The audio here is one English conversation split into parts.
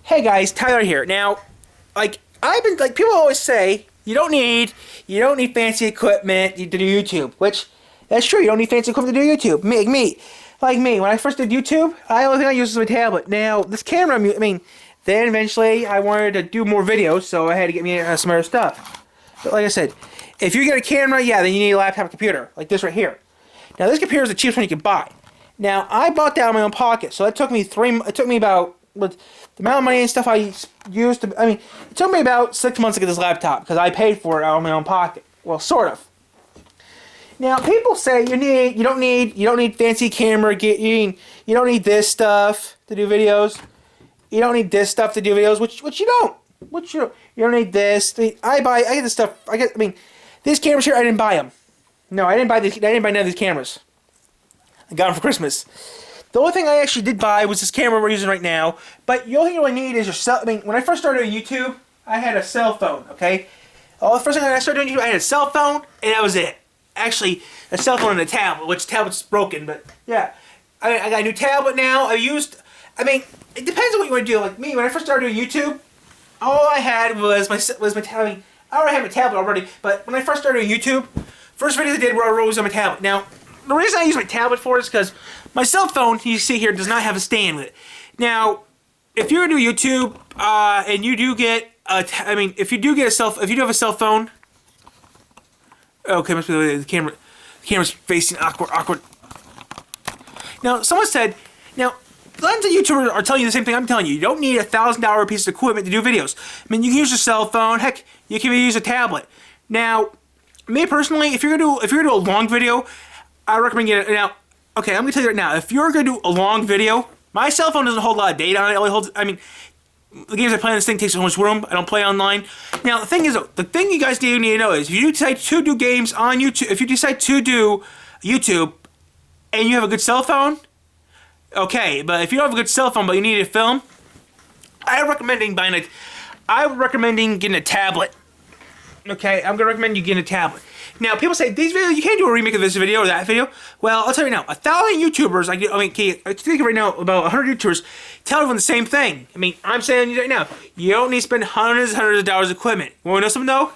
Hey guys, Tyler here. Now, people always say you don't need fancy equipment to do YouTube, which that's true. You don't need fancy equipment to do YouTube. Like me. When I first did YouTube, the only thing I used was my tablet. Now this camera, then eventually I wanted to do more videos, so I had to get me some other stuff. But like I said, if you get a camera, yeah, then you need a laptop computer like this right here. Now this computer is the cheapest one you can buy. Now I bought that out of my own pocket, so it took me about with the amount of money and stuff I used to. It took me about 6 months to get this laptop because I paid for it out of my own pocket. Well, sort of. Now people say you don't need fancy camera. You don't need this stuff to do videos. You don't need this stuff to do videos, which you don't. You don't need this. I get this stuff. These cameras here, I didn't buy them. No, I didn't buy these. I didn't buy none of these cameras. I got them for Christmas. The only thing I actually did buy was this camera we're using right now. But the only thing you really need is your cell. When I first started on YouTube, I had a cell phone. Okay. The first thing I started doing YouTube, I had a cell phone, and that was it. Actually, a cell phone and a tablet, which tablet's broken, but yeah. I got a new tablet now. It depends on what you want to do. Like me, when I first started doing YouTube, all I had was my tablet. I already had my tablet already, but when I first started doing YouTube, first videos I did were always on my tablet. Now, the reason I use my tablet for it is because my cell phone, you see here, does not have a stand with it. Now, if you're gonna do YouTube, and you do get if you do have a cell phone, okay, must be the camera's facing awkward. Now, someone said, tons of YouTubers are telling you the same thing I'm telling you. You don't need a $1,000 piece of equipment to do videos. You can use your cell phone. Heck, you can even use a tablet. Now, me personally, if you're gonna do a long video, I recommend getting it. Now, okay, I'm gonna tell you right now. If you're gonna do a long video, my cell phone doesn't hold a lot of data on it. It only holds. The games I play on this thing takes so much room. I don't play online. Now, the thing is, the thing you guys need to know is, if you decide to do games on YouTube, if you decide to do YouTube, and you have a good cell phone, okay. But if you don't have a good cell phone, but you need to film, I'm recommending getting a tablet. Okay, I'm gonna recommend you getting a tablet. Now, people say these videos, you can't do a remake of this video or that video. Well, I'll tell you now, 1,000 YouTubers, I think right now about 100 YouTubers tell everyone the same thing. I'm saying right now, you don't need to spend hundreds of dollars of equipment. You want to know something though?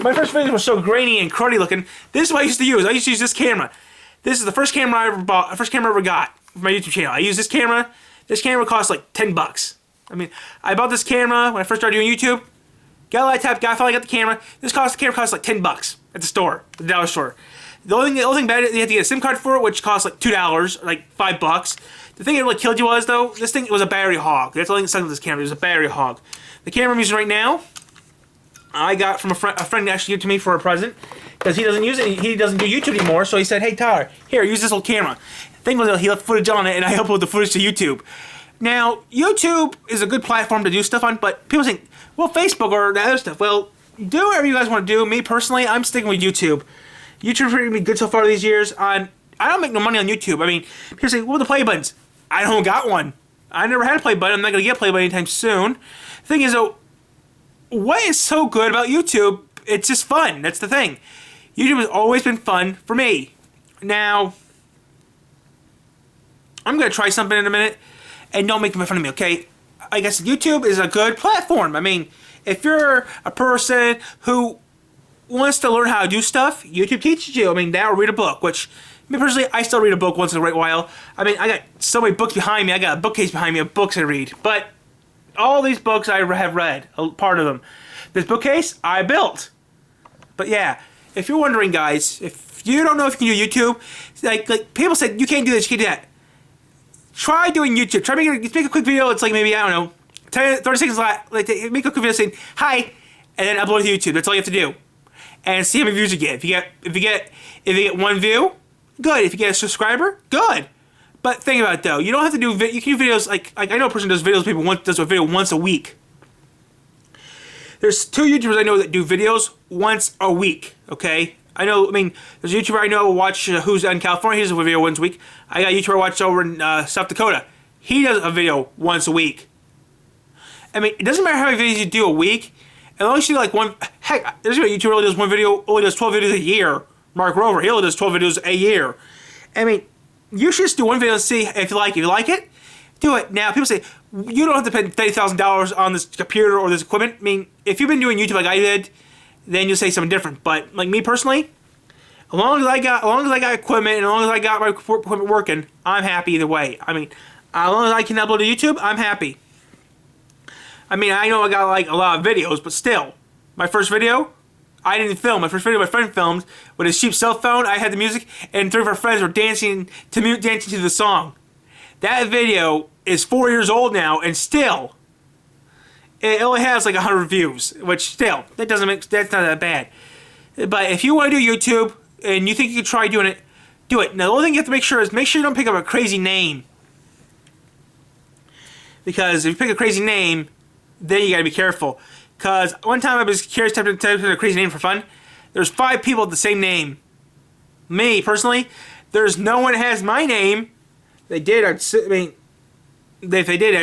My first videos were so grainy and cruddy looking. This is what I used to use. I used to use this camera. This is the first camera I ever bought, the first camera I ever got for my YouTube channel. I used this camera. This camera cost like $10. I bought this camera when I first started doing YouTube. Got a laptop, finally got the camera. The camera cost like $10 at the store, the dollar store. The only thing bad is you have to get a SIM card for it, which costs like $2, like $5. The thing that really killed you was though, this thing was a battery hog. That's the only thing that sucked with this camera. It was a battery hog. The camera I'm using right now, I got from a friend actually gave it to me for a present because he doesn't use it. He doesn't do YouTube anymore. So he said, "Hey Tyler, here, use this old camera." The thing was, he left footage on it, and I upload the footage to YouTube. Now, YouTube is a good platform to do stuff on, but people think, well, Facebook or the other stuff. Well, do whatever you guys want to do. Me personally, I'm sticking with YouTube. YouTube's treated me good so far these years. I don't make no money on YouTube. People say, well, the play buttons. I don't got one. I never had a play button. I'm not going to get a play button anytime soon. The thing is, though, what is so good about YouTube? It's just fun. That's the thing. YouTube has always been fun for me. Now, I'm going to try something in a minute, and don't make fun of me, okay? I guess YouTube is a good platform. If you're a person who wants to learn how to do stuff, YouTube teaches you. That or read a book, which, me personally, I still read a book once in a great while. I got so many books behind me. I got a bookcase behind me of books I read. But all these books I have read, a part of them. This bookcase, I built. But yeah, if you're wondering, guys, if you don't know if you can do YouTube, like people said, you can't do this, you can't do that. Try doing YouTube. Try make a quick video. It's like maybe, I don't know, 30 seconds long. Make a quick video saying hi, and then upload it to YouTube. That's all you have to do, and see how many views you get. If you get one view, good. If you get a subscriber, good. But think about it though. You don't have to do. You can do videos like I know a person does videos. People does a video once a week. There's 2 YouTubers I know that do videos once a week. Okay. There's a YouTuber I know watch who's in California. He does a video once a week. I got a YouTuber I watch over in South Dakota. He does a video once a week. It doesn't matter how many videos you do a week. As long as you do like one. Heck, there's a YouTuber who only does one video, only does 12 videos a year. Mark Rover, he only does 12 videos a year. You should just do one video and see if you like it. do it. Now, people say, you don't have to spend $30,000 on this computer or this equipment. I mean, if you've been doing YouTube like I did, then you'll say something different. But like me personally, as long as I got equipment and as long as I got my equipment working, I'm happy either way. I mean, as long as I can upload to YouTube, I'm happy. I mean, I know I got like a lot of videos, but still, my first video, I didn't film. My first video, my friend filmed with his cheap cell phone. I had the music, and 3 of our friends were dancing to the song. That video is 4 years old now, and still, it only has like 100 views, which still, that's not that bad. But if you want to do YouTube and you think you can try doing it, do it. Now, the only thing you have to make sure you don't pick up a crazy name, because if you pick a crazy name, then you gotta be careful. Because one time I was curious to type in a crazy name for fun. There's 5 people with the same name. Me, personally, there's no one that has my name. If they did, I'd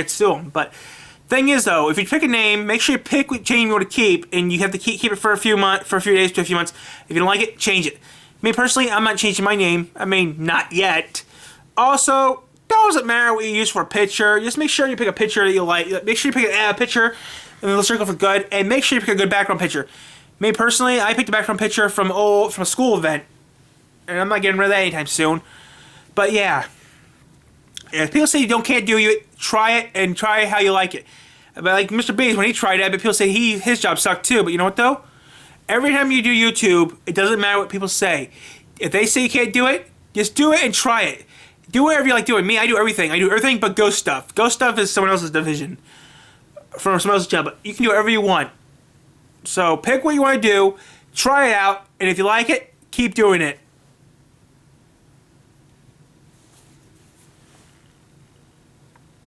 sue them. But thing is, though, if you pick a name, make sure you pick what name you want to keep, and you have to keep it for a few days to a few months. If you don't like it, change it. Me, personally, I'm not changing my name. I mean, not yet. Also, doesn't matter what you use for a picture. Just make sure you pick a picture that you like. Make sure you pick a picture in the circle for good, and make sure you pick a good background picture. Me personally, I picked a background picture from a school event, and I'm not getting rid of that anytime soon. But yeah, if people say you can't do it, try it and try how you like it. But like Mr. Beast, when he tried it, but people say his job sucked too. But you know what though? Every time you do YouTube, it doesn't matter what people say. If they say you can't do it, just do it and try it. Do whatever you like doing. Me, I do everything. I do everything but ghost stuff. Ghost stuff is someone else's division. From someone else's job. But you can do whatever you want. So pick what you want to do. Try it out. And if you like it, keep doing it.